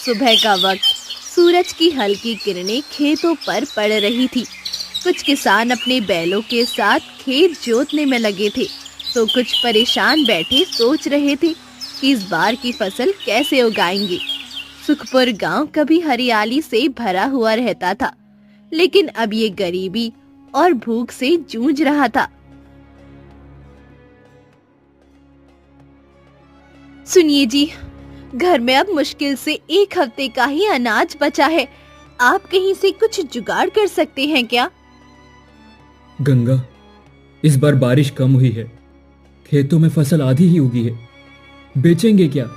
सुबह का वक्त, सूरज की हल्की किरणें खेतों पर पड़ रही थी। कुछ किसान अपने बैलों के साथ खेत जोतने में लगे थे, तो कुछ परेशान बैठे सोच रहे थे कि इस बार की फसल कैसे उगाएंगे। सुखपुर गांव कभी हरियाली से भरा हुआ रहता था, लेकिन अब ये गरीबी और भूख से जूझ रहा था। सुनिए जी, घर में अब मुश्किल से 1 हफ्ते का ही अनाज बचा है। आप कहीं से कुछ जुगाड़ कर सकते हैं क्या? गंगा, इस बार बारिश कम हुई है। खेतों में फसल आधी ही उगी है। बेचेंगे क्या?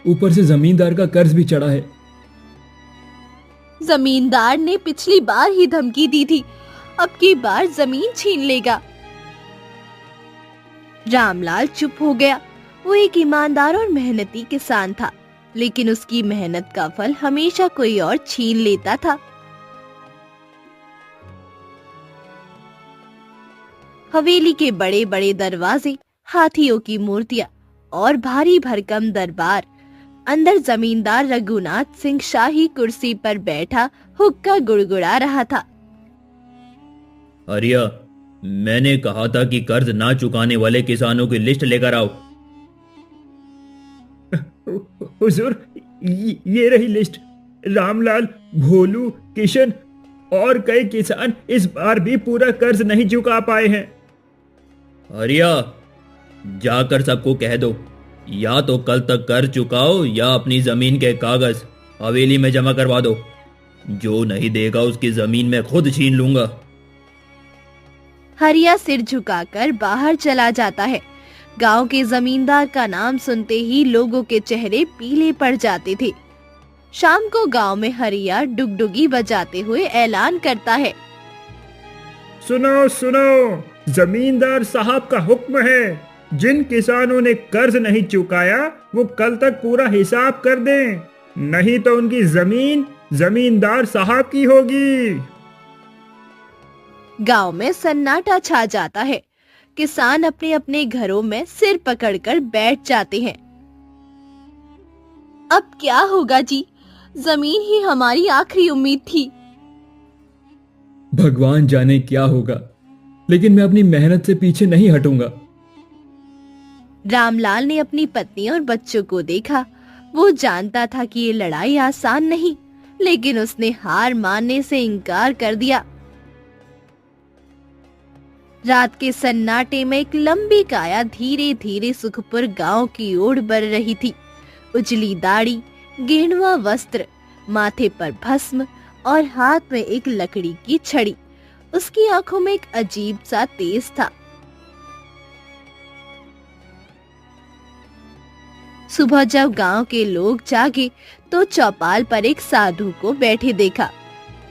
ऊपर से जमींदार का कर्ज भी चढ़ा है। जमींदार ने पिछली बार ही धमकी दी थी, अब की बार जमीन छीन लेगा। रामलाल चुप हो गया। वो एक ईमानदार और मेहनती किसान था, लेकिन उसकी मेहनत का फल हमेशा कोई और छीन लेता था। हवेली के बड़े बड़े दरवाजे, हाथियों की मूर्तियां और भारी भरकम दरबार। अंदर जमींदार रघुनाथ सिंह शाही कुर्सी पर बैठा हुक्का गुड़गुड़ा रहा था। आर्या, मैंने कहा था कि कर्ज ना चुकाने वाले किसानों की लिस्ट लेकर आओ। हुजूर, ये रही लिस्ट। रामलाल, भोलू, किशन और कई किसान इस बार भी पूरा कर्ज नहीं चुका पाए हैं। आर्या, जाकर सबको कह दो, या तो कल तक कर्ज चुकाओ या अपनी जमीन के कागज हवेली में जमा करवा दो। जो नहीं देगा उसकी जमीन में खुद छीन लूंगा। हरिया सिर झुकाकर बाहर चला जाता है। गांव के जमींदार का नाम सुनते ही लोगों के चेहरे पीले पड़ जाते थे। शाम को गांव में हरिया डुगडुगी बजाते हुए ऐलान करता है, सुनो सुनो, जमींदार साहब का हुक्म है, जिन किसानों ने कर्ज नहीं चुकाया वो कल तक पूरा हिसाब कर दें, नहीं तो उनकी जमीन जमींदार साहब की होगी। गांव में सन्नाटा छा जाता है। किसान अपने अपने घरों में सिर पकड़कर बैठ जाते हैं। अब क्या होगा जी? जमीन ही हमारी आखिरी उम्मीद थी। भगवान जाने क्या होगा, लेकिन मैं अपनी मेहनत से पीछे नहीं हटूंगा। रामलाल ने अपनी पत्नी और बच्चों को देखा। वो जानता था कि ये लड़ाई आसान नहीं, लेकिन उसने हार मानने से इनकार कर दिया। रात के सन्नाटे में एक लंबी काया धीरे धीरे सुखपुर गांव की ओर बढ़ रही थी। उजली दाढ़ी, गेंडवा वस्त्र, माथे पर भस्म और हाथ में एक लकड़ी की छड़ी। उसकी आंखों में एक अजीब सा तेज था। सुबह जब गांव के लोग जागे तो चौपाल पर एक साधु को बैठे देखा।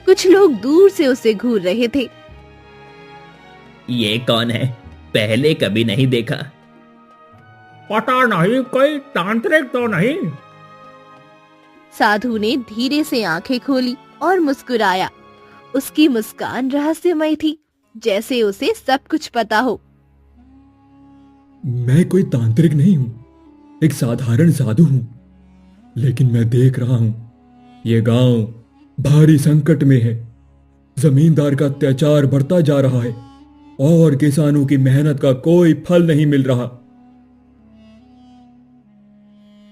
कुछ लोग दूर से उसे घूर रहे थे। ये कौन है? पहले कभी नहीं देखा। पता नहीं, कोई तांत्रिक तो नहीं? साधु ने धीरे से आंखें खोली और मुस्कुराया। उसकी मुस्कान रहस्यमय थी, जैसे उसे सब कुछ पता हो। मैं कोई तांत्रिक नहीं हूं, एक साधारण साधु हूं, लेकिन मैं देख रहा हूं ये गांव भारी संकट में है। जमींदार का अत्याचार बढ़ता जा रहा है और किसानों की मेहनत का कोई फल नहीं मिल रहा।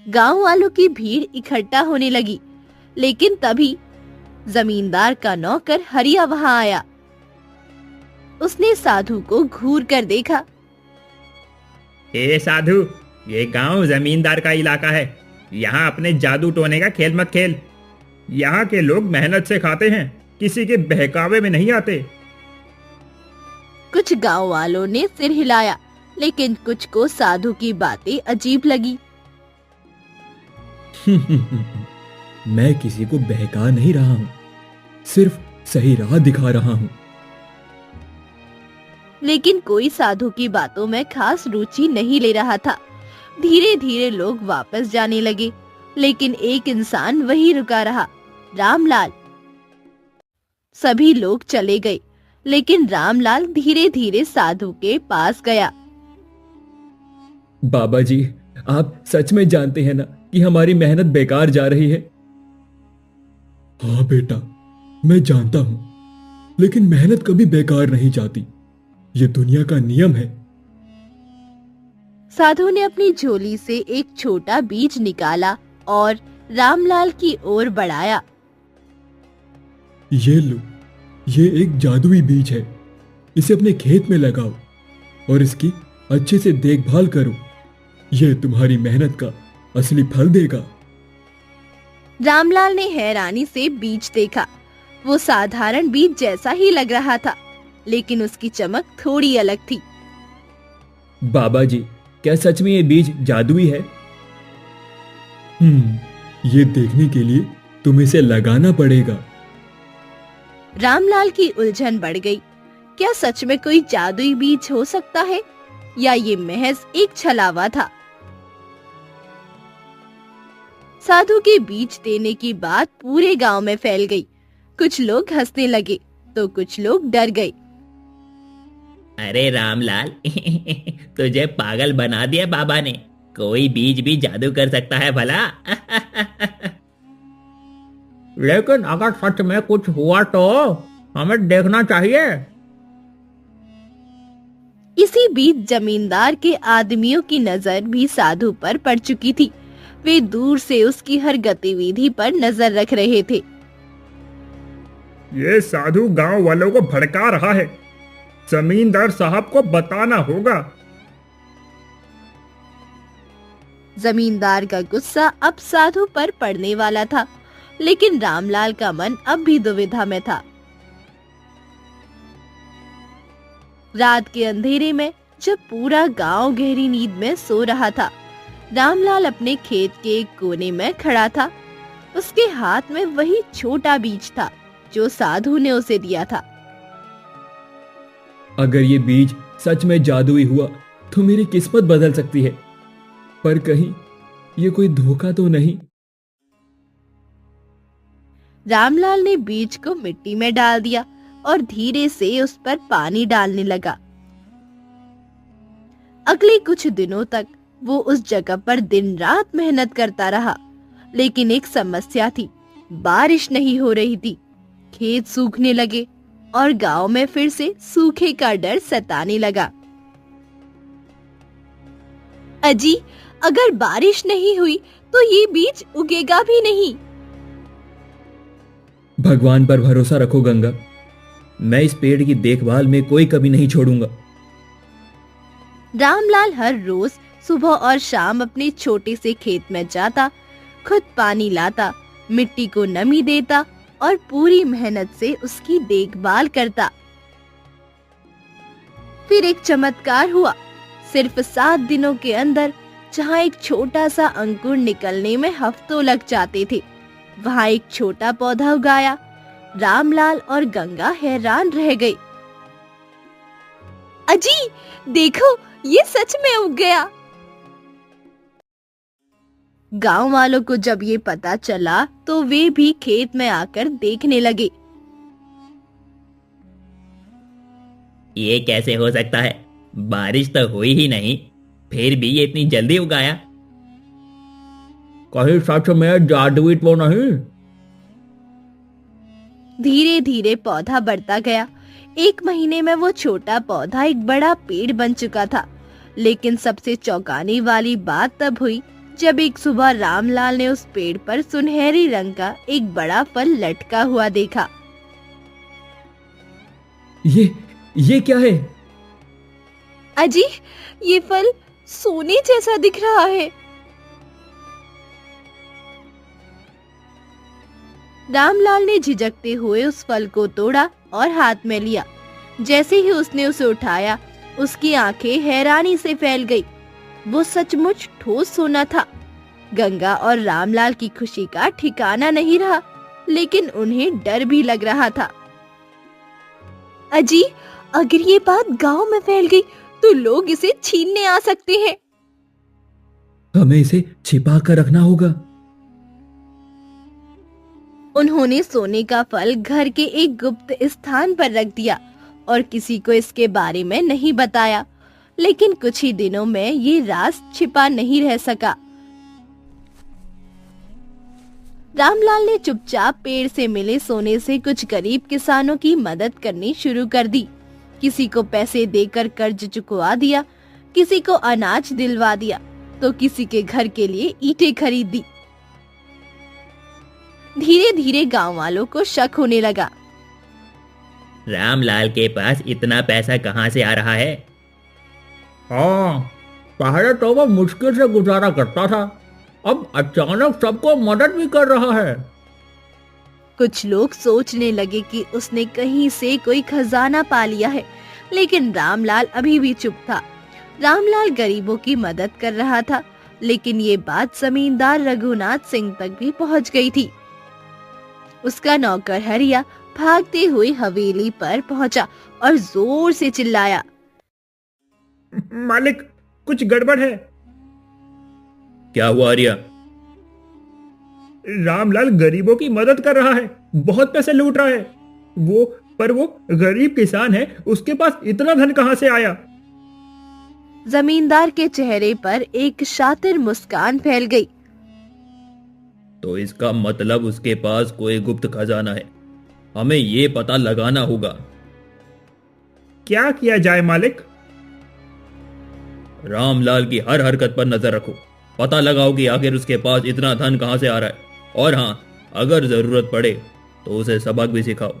गांव वालों की भीड़ इकट्ठा होने लगी, लेकिन तभी जमींदार का नौकर हरिया वहां आया। उसने साधु को घूर कर देखा। ए साधु, ये गांव जमींदार का इलाका है। यहाँ अपने जादू टोने का खेल मत खेल। यहाँ के लोग मेहनत से खाते हैं, किसी के बहकावे में नहीं आते। कुछ गांव वालों ने सिर हिलाया, लेकिन कुछ को साधु की बातें अजीब लगी। मैं किसी को बहका नहीं रहा हूं, सिर्फ सही राह दिखा रहा हूं। लेकिन कोई साधु की बातों में खास रुचि नहीं ले रहा था। धीरे धीरे लोग वापस जाने लगे, लेकिन एक इंसान वहीं रुका रहा, रामलाल। सभी लोग चले गए, लेकिन रामलाल धीरे धीरे साधु के पास गया। बाबा जी, आप सच में जानते हैं ना कि हमारी मेहनत बेकार जा रही है? हाँ बेटा, मैं जानता हूं, लेकिन मेहनत कभी बेकार नहीं जाती। ये दुनिया का नियम है। साधु ने अपनी झोली से एक छोटा बीज निकाला और रामलाल की ओर बढ़ाया। ये लो, ये एक जादुई बीज है। इसे अपने खेत में लगाओ और इसकी अच्छे से देखभाल करो। ये तुम्हारी मेहनत का असली फल देगा। रामलाल ने हैरानी से बीज देखा। वो साधारण बीज जैसा ही लग रहा था, लेकिन उसकी चमक थोड़ी अलग थी। बाबा जी, क्या सच में ये बीज जादुई है? ये देखने के लिए तुम्हें इसे लगाना पड़ेगा। रामलाल की उलझन बढ़ गई। क्या सच में कोई जादुई बीज हो सकता है, या ये महज एक छलावा था? साधु के बीज देने की बात पूरे गांव में फैल गई। कुछ लोग हंसने लगे तो कुछ लोग डर गए। अरे रामलाल, तुझे पागल बना दिया बाबा ने। कोई बीज भी जादू कर सकता है भला? लेकिन अगर सच में कुछ हुआ तो हमें देखना चाहिए। इसी बीच जमींदार के आदमियों की नजर भी साधु पर पड़ चुकी थी। वे दूर से उसकी हर गतिविधि पर नजर रख रहे थे। ये साधु गांव वालों को भड़का रहा है। जमींदार साहब को बताना होगा। जमींदार का गुस्सा अब साधु पर पड़ने वाला था, लेकिन रामलाल का मन अब भी दुविधा में था। रात के अंधेरे में जब पूरा गांव गहरी नींद में सो रहा था, रामलाल अपने खेत के एक कोने में खड़ा था। उसके हाथ में वही छोटा बीज था जो साधु ने उसे दिया था। अगर ये बीज सच में जादुई हुआ तो मेरी किस्मत बदल सकती है, पर कहीं ये कोई धोखा तो नहीं। रामलाल ने बीज को मिट्टी में डाल दिया और धीरे से उस पर पानी डालने लगा। अगले कुछ दिनों तक वो उस जगह पर दिन रात मेहनत करता रहा, लेकिन एक समस्या थी। बारिश नहीं हो रही थी। खेत सूखने लगे और गांव में फिर से सूखे का डर सताने लगा। अजी, अगर बारिश नहीं हुई तो ये बीज उगेगा भी नहीं। भगवान पर भरोसा रखो गंगा। मैं इस पेड़ की देखभाल में कोई कमी नहीं छोड़ूंगा। रामलाल हर रोज सुबह और शाम अपने छोटे से खेत में जाता, खुद पानी लाता, मिट्टी को नमी देता और पूरी मेहनत से उसकी देखभाल करता। फिर एक चमत्कार हुआ। सिर्फ 7 दिनों के अंदर जहाँ एक छोटा सा अंकुर निकलने में हफ्तों लग जाते थे, वहाँ एक छोटा पौधा उगाया। रामलाल और गंगा हैरान रह गए। अजी, देखो, ये सच में उग गया। गांव वालों को जब ये पता चला तो वे भी खेत में आकर देखने लगे। ये कैसे हो सकता है? बारिश तो हुई ही नहीं, फिर भी ये इतनी जल्दी उगाया। कहीं सच में जादुई तो नहीं? धीरे धीरे पौधा बढ़ता गया। 1 महीने में वो छोटा पौधा एक बड़ा पेड़ बन चुका था। लेकिन सबसे चौंकाने वाली बात तब हुई जब एक सुबह रामलाल ने उस पेड़ पर सुनहरी रंग का एक बड़ा फल लटका हुआ देखा। ये क्या है? अजी, ये फल सोने जैसा दिख रहा है। रामलाल ने झिझकते हुए उस फल को तोड़ा और हाथ में लिया। जैसे ही उसने उसे उठाया, उसकी आंखें हैरानी से फैल गई। वो सचमुच ठोस सोना था। गंगा और रामलाल की खुशी का ठिकाना नहीं रहा, लेकिन उन्हें डर भी लग रहा था। अजी, अगर ये बात गांव में फैल गई तो लोग इसे छीनने आ सकते हैं। हमें इसे छिपा कर रखना होगा। उन्होंने सोने का फल घर के एक गुप्त स्थान पर रख दिया और किसी को इसके बारे में नहीं बताया। लेकिन कुछ ही दिनों में ये राज छिपा नहीं रह सका। रामलाल ने चुपचाप पेड़ से मिले सोने से कुछ गरीब किसानों की मदद करनी शुरू कर दी। किसी को पैसे देकर कर्ज चुकवा दिया, किसी को अनाज दिलवा दिया, तो किसी के घर के लिए ईंटें खरीद दी। धीरे धीरे गांव वालों को शक होने लगा। रामलाल के पास इतना पैसा कहाँ से आ रहा है? हाँ, पहले तो वो मुश्किल से गुजारा करता था, अब अचानक सबको मदद भी कर रहा है। कुछ लोग सोचने लगे कि उसने कहीं से कोई खजाना पा लिया है, लेकिन रामलाल अभी भी चुप था। रामलाल गरीबों की मदद कर रहा था, लेकिन ये बात जमींदार रघुनाथ सिंह तक भी पहुंच गई थी। उसका नौकर हरिया भागते हुए हवेली पर पहुंचा और जोर से चिल्लाया, मालिक, कुछ गड़बड़ है। क्या हुआ हरिया? रामलाल गरीबों की मदद कर रहा है, बहुत पैसे लूट रहा है। वो गरीब किसान है, उसके पास इतना धन कहां से आया? जमींदार के चेहरे पर एक शातिर मुस्कान फैल गई। तो इसका मतलब उसके पास कोई गुप्त खजाना है, हमें ये पता लगाना होगा। क्या किया जाए मालिक? रामलाल की हर हरकत पर नजर रखो, पता लगाओ कि आखिर उसके पास इतना धन कहां से आ रहा है, और हाँ, अगर जरूरत पड़े तो उसे सबक भी सिखाओ।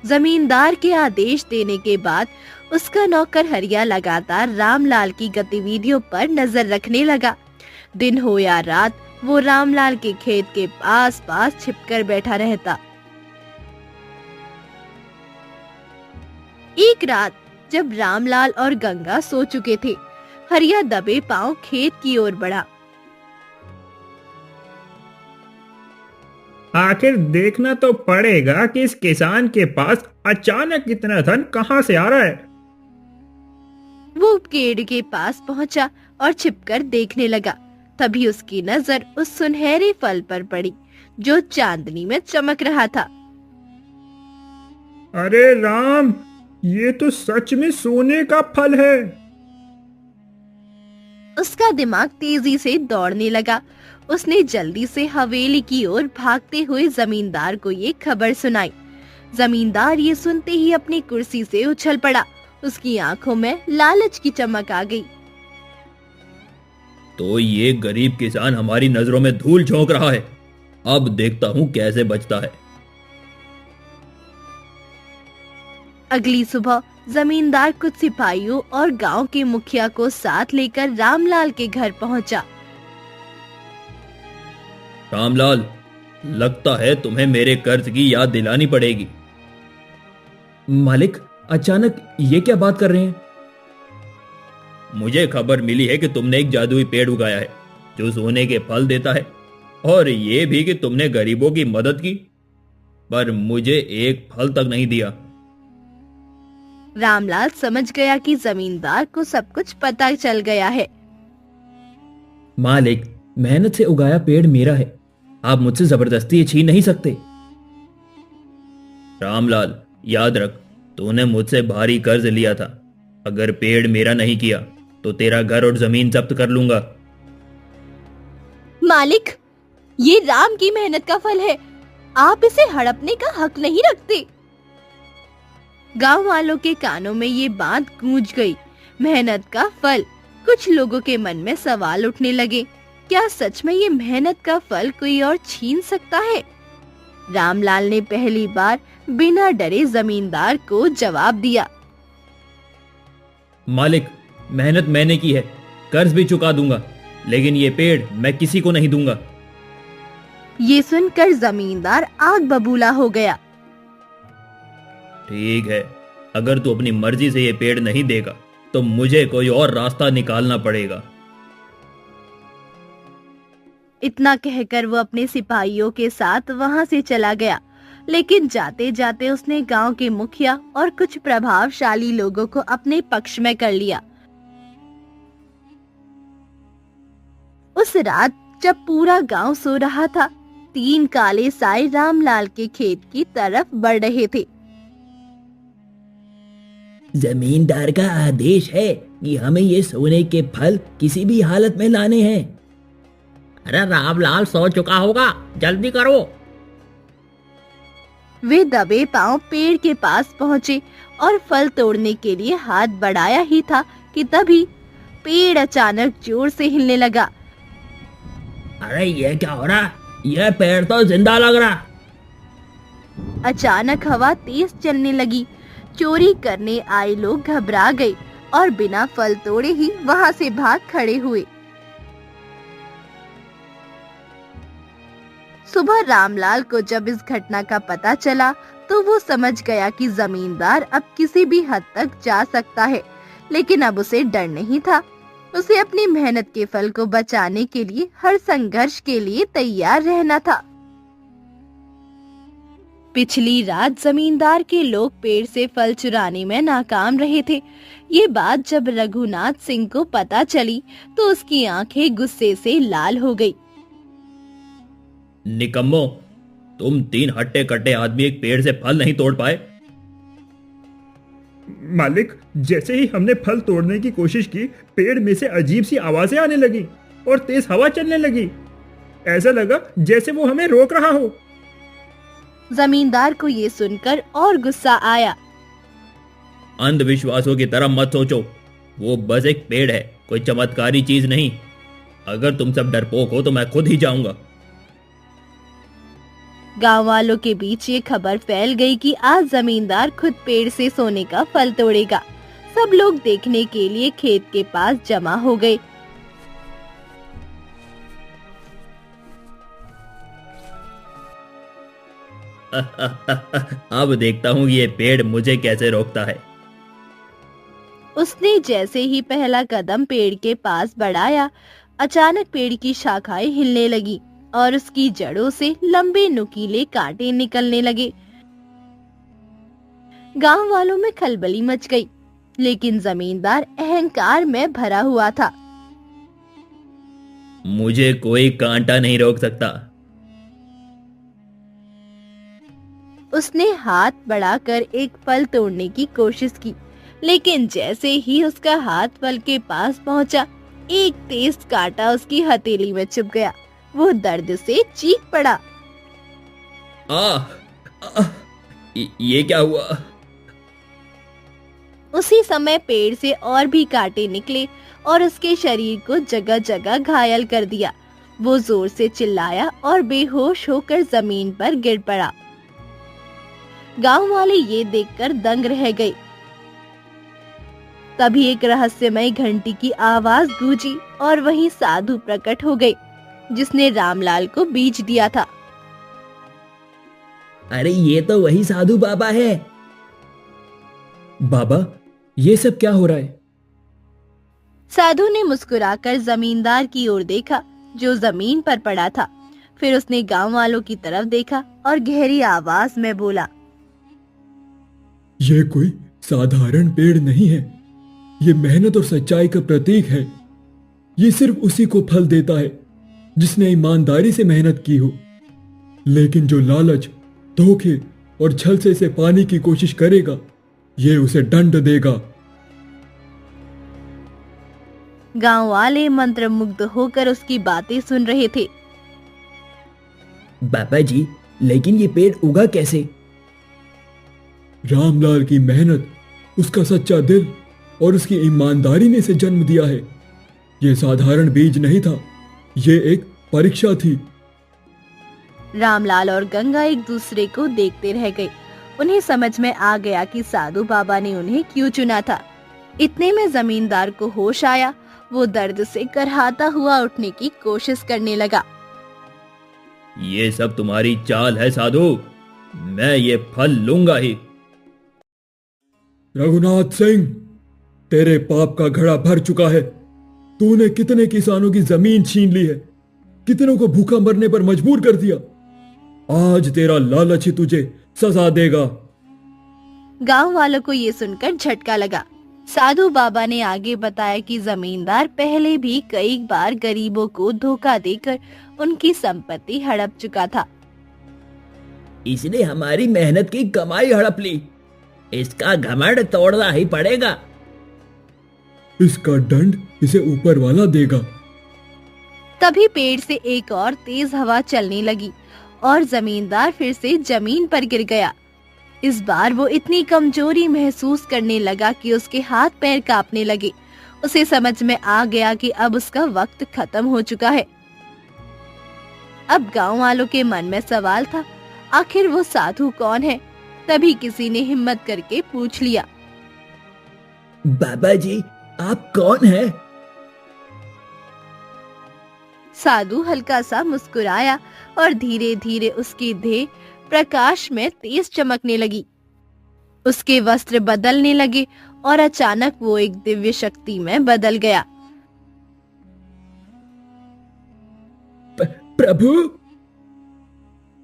जमींदार के आदेश देने के बाद उसका नौकर हरिया लगातार रामलाल की गतिविधियों पर नजर रखने लगा। दिन हो या रात, वो रामलाल के खेत के पास पास छिपकर बैठा रहता। एक रात जब रामलाल और गंगा सो चुके थे, हरिया दबे पांव खेत की ओर बढ़ा। आखिर देखना तो पड़ेगा कि इस किसान के पास अचानक इतना धन कहां से आ रहा है। वो पेड़ के पास पहुंचा और छिपकर देखने लगा। तभी उसकी नजर उस सुनहरे फल पर पड़ी जो चांदनी में चमक रहा था। अरे राम, ये तो सच में सोने का फल है। उसका दिमाग तेजी से दौड़ने लगा। उसने जल्दी से हवेली की ओर भागते हुए जमींदार को ये खबर सुनाई। जमींदार ये सुनते ही अपनी कुर्सी से उछल पड़ा। उसकी आंखों में लालच की चमक आ गई। तो ये गरीब किसान हमारी नजरों में धूल झोंक रहा है, अब देखता हूं कैसे बचता है। अगली सुबह जमींदार कुछ सिपाहियों और गांव के मुखिया को साथ लेकर रामलाल के घर पहुंचा। रामलाल, लगता है तुम्हें मेरे कर्ज की याद दिलानी पड़ेगी। मालिक, अचानक ये क्या बात कर रहे हैं? मुझे खबर मिली है कि तुमने एक जादुई पेड़ उगाया है जो सोने के फल देता है, और ये भी कि तुमने गरीबों की मदद की, पर मुझे एक फल तक नहीं दिया। रामलाल समझ गया कि जमींदार को सब कुछ पता चल गया है। मालिक, मेहनत से उगाया पेड़ मेरा है, आप मुझसे जबरदस्ती ये छीन नहीं सकते। रामलाल, याद रख, तूने मुझसे भारी कर्ज लिया था। अगर पेड़ मेरा नहीं किया तो तेरा घर और जमीन जब्त कर लूंगा। मालिक, ये राम की मेहनत का फल है, आप इसे हड़पने का हक नहीं रखते। गांव वालों के कानों में ये बात गूंज गई। मेहनत का फल। कुछ लोगों के मन में सवाल उठने लगे, क्या सच में ये मेहनत का फल कोई और छीन सकता है? रामलाल ने पहली बार बिना डरे जमींदार को जवाब दिया। मालिक, मेहनत मैंने की है, कर्ज भी चुका दूंगा, लेकिन ये पेड़ मैं किसी को नहीं दूंगा। ये सुनकर जमींदार आग बबूला हो गया। ठीक है, अगर तू अपनी मर्जी से ये पेड़ नहीं देगा तो मुझे कोई और रास्ता निकालना पड़ेगा। इतना कहकर वो अपने सिपाहियों के साथ वहां से चला गया, लेकिन जाते जाते उसने गांव के मुखिया और कुछ प्रभावशाली लोगों को अपने पक्ष में कर लिया। उस रात जब पूरा गांव सो रहा था, 3 काले साए रामलाल के खेत की तरफ बढ़ रहे थे। जमींदार का आदेश है कि हमें ये सोने के फल किसी भी हालत में लाने हैं। अरे रामलाल सो चुका होगा, जल्दी करो। वे दबे पांव पेड़ के पास पहुंचे और फल तोड़ने के लिए हाथ बढ़ाया ही था कि तभी पेड़ अचानक जोर से हिलने लगा। अरे ये क्या हो रहा है? ये पेड़ तो जिंदा लग रहा। अचानक हवा तेज चलने लगी। चोरी करने आए लोग घबरा गए और बिना फल तोड़े ही वहां से भाग खड़े हुए। सुबह रामलाल को जब इस घटना का पता चला तो वो समझ गया कि जमींदार अब किसी भी हद तक जा सकता है, लेकिन अब उसे डर नहीं था। उसे अपनी मेहनत के फल को बचाने के लिए हर संघर्ष के लिए तैयार रहना था। पिछली रात जमींदार के लोग पेड़ से फल चुराने में नाकाम रहे थे। ये बात जब रघुनाथ सिंह को पता चली तो उसकी आंखें गुस्से से लाल हो गई। निकम्मो, तुम 3 हट्टे कट्टे आदमी एक पेड़ से फल नहीं तोड़ पाए। मालिक, जैसे ही हमने फल तोड़ने की कोशिश की, पेड़ में से अजीब सी आवाजें आने लगी और तेज हवा चलने लगी। ऐसा लगा जैसे वो हमें रोक रहा हो। जमींदार को ये सुनकर और गुस्सा आया। अंधविश्वासों की तरह मत सोचो, वो बस एक पेड़ है, कोई चमत्कारी चीज नहीं। अगर तुम सब डरपोक हो तो मैं खुद ही जाऊंगा। गांव वालों के बीच ये खबर फैल गई कि आज जमींदार खुद पेड़ से सोने का फल तोड़ेगा। सब लोग देखने के लिए खेत के पास जमा हो गए। अब देखता हूँ ये पेड़ मुझे कैसे रोकता है। उसने जैसे ही पहला कदम पेड़ के पास बढ़ाया, अचानक पेड़ की शाखाएं हिलने लगी और उसकी जड़ों से लंबे नुकीले कांटे निकलने लगे। गांव वालों में खलबली मच गई, लेकिन जमींदार अहंकार में भरा हुआ था। मुझे कोई कांटा नहीं रोक सकता। उसने हाथ बढ़ाकर एक फल तोड़ने की कोशिश की, लेकिन जैसे ही उसका हाथ फल के पास पहुंचा, एक तेज कांटा उसकी हथेली में चुभ गया। वो दर्द से चीख पड़ा। ये क्या हुआ? उसी समय पेड़ से और भी कांटे निकले और उसके शरीर को जगह जगह घायल कर दिया। वो जोर से चिल्लाया और बेहोश होकर जमीन पर गिर पड़ा। गांव वाले ये देखकर दंग रह गए। तभी एक रहस्यमय घंटी की आवाज गूंजी और वहीं साधु प्रकट हो गए, जिसने रामलाल को बीज दिया था। अरे ये तो वही साधु बाबा है। बाबा, ये सब क्या हो रहा है? साधु ने मुस्कुराकर जमींदार की ओर देखा, जो जमीन पर पड़ा था। फिर उसने गांव वालों की तरफ देखा और गहरी आवाज में बोला, ये कोई साधारण पेड़ नहीं है। ये मेहनत और सच्चाई का प्रतीक है। ये सिर्फ उसी को फल देता है जिसने ईमानदारी से मेहनत की हो। लेकिन जो लालच, धोखे और छल से इसे पाने की कोशिश करेगा, ये उसे दंड देगा। गांव वाले मंत्रमुग्ध होकर उसकी बातें सुन रहे थे। बाबा जी, लेकिन ये पेड़ उगा कैसे? रामलाल की मेहनत, उसका सच्चा दिल और उसकी ईमानदारी ने इसे जन्म दिया है। ये साधारण बीज नहीं था, ये एक परीक्षा थी। रामलाल और गंगा एक दूसरे को देखते रह गए। उन्हें समझ में आ गया कि साधु बाबा ने उन्हें क्यों चुना था। इतने में जमींदार को होश आया। वो दर्द से करहाता हुआ उठने की कोशिश करने लगा। ये सब तुम्हारी चाल है साधु, मैं ये फल लूंगा ही। रघुनाथ सिंह, तेरे पाप का घड़ा भर चुका है। तूने कितने किसानों की जमीन छीन ली है, कितनों को भूखा मरने पर मजबूर कर दिया। आज तेरा लालच ही तुझे सजा देगा। गांव वालों को ये सुनकर झटका लगा। साधु बाबा ने आगे बताया कि जमींदार पहले भी कई बार गरीबों को धोखा देकर उनकी संपत्ति हड़प चुका था। इसने हमारी मेहनत की कमाई हड़प ली। इसका घमंड तोड़ना ही पड़ेगा। इसका दंड इसे ऊपर वाला देगा। तभी पेड़ से एक और तेज हवा चलने लगी और जमींदार फिर से जमीन पर गिर गया। इस बार वो इतनी कमजोरी महसूस करने लगा कि उसके हाथ पैर कांपने लगे। उसे समझ में आ गया कि अब उसका वक्त खत्म हो चुका है। अब गांव वालों के मन में सवाल था, आखिर वो साधु कौन है? तभी किसी ने हिम्मत करके पूछ लिया, बाबा जी, आप कौन हैं? साधु हल्का सा मुस्कुराया और धीरे धीरे उसकी देह प्रकाश में तेज चमकने लगी। उसके वस्त्र बदलने लगे और अचानक वो एक दिव्य शक्ति में बदल गया। प्रभु!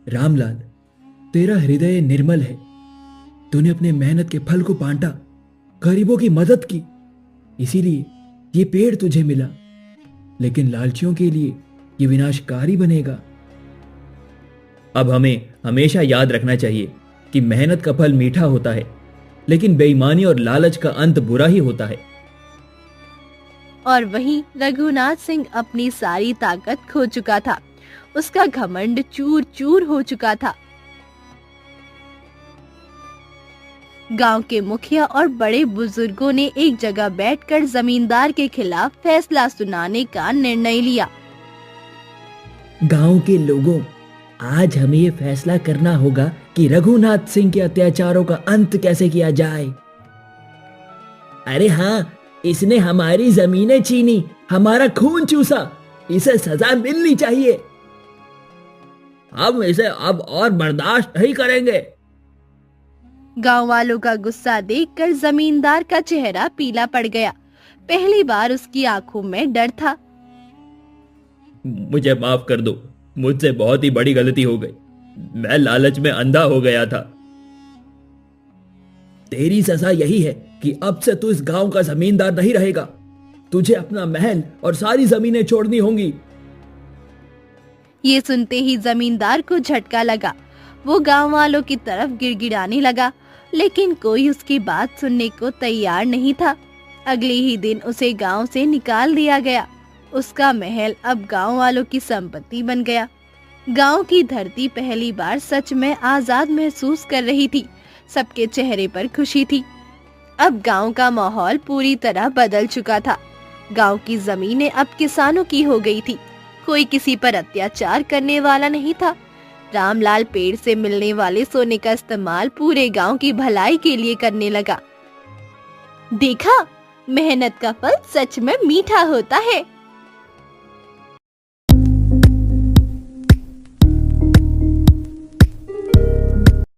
रामलाल, तेरा हृदय निर्मल है। तूने अपने मेहनत के फल को बांटा, गरीबों की मदद की, इसीलिए ये पेड़ तुझे मिला। लेकिन लालचियों के लिए ये विनाशकारी बनेगा। अब हमें हमेशा याद रखना चाहिए कि मेहनत का फल मीठा होता है, लेकिन बेईमानी और लालच का अंत बुरा ही होता है। और वहीं रघुनाथ सिंह अपनी सारी ताकत खो चुका था। उसका घमंड चूर चूर हो चुका था। गांव के मुखिया और बड़े बुजुर्गों ने एक जगह बैठकर जमींदार के खिलाफ फैसला सुनाने का निर्णय लिया। गांव के लोगों, आज हमें ये फैसला करना होगा कि रघुनाथ सिंह के अत्याचारों का अंत कैसे किया जाए। अरे हाँ, इसने हमारी जमीनें छीनी, हमारा खून चूसा, इसे सजा मिलनी चाहिए। हम इसे अब और बर्दाश्त नहीं करेंगे। गांव वालों का गुस्सा देखकर जमींदार का चेहरा पीला पड़ गया। पहली बार उसकी आंखों में डर था। मुझे माफ कर दो, मुझसे बहुत ही बड़ी गलती हो गई। मैं लालच में अंधा हो गया था। तेरी सजा यही है कि अब से तू इस गांव का जमींदार नहीं रहेगा। तुझे अपना महल और सारी जमीनें छोड़नी होंगी। ये सुनते ही जमींदार को झटका लगा। वो गांव वालों की तरफ गिड़गिड़ाने लगा, लेकिन कोई उसकी बात सुनने को तैयार नहीं था। अगले ही दिन उसे गांव से निकाल दिया गया। उसका महल अब गांव वालों की संपत्ति बन गया। गांव की धरती पहली बार सच में आजाद महसूस कर रही थी। सबके चेहरे पर खुशी थी। अब गांव का माहौल पूरी तरह बदल चुका था। गांव की जमीनें अब किसानों की हो गई थी। कोई किसी पर अत्याचार करने वाला नहीं था। रामलाल पेड़ से मिलने वाले सोने का इस्तेमाल पूरे गांव की भलाई के लिए करने लगा। देखा, मेहनत का फल सच में मीठा होता है।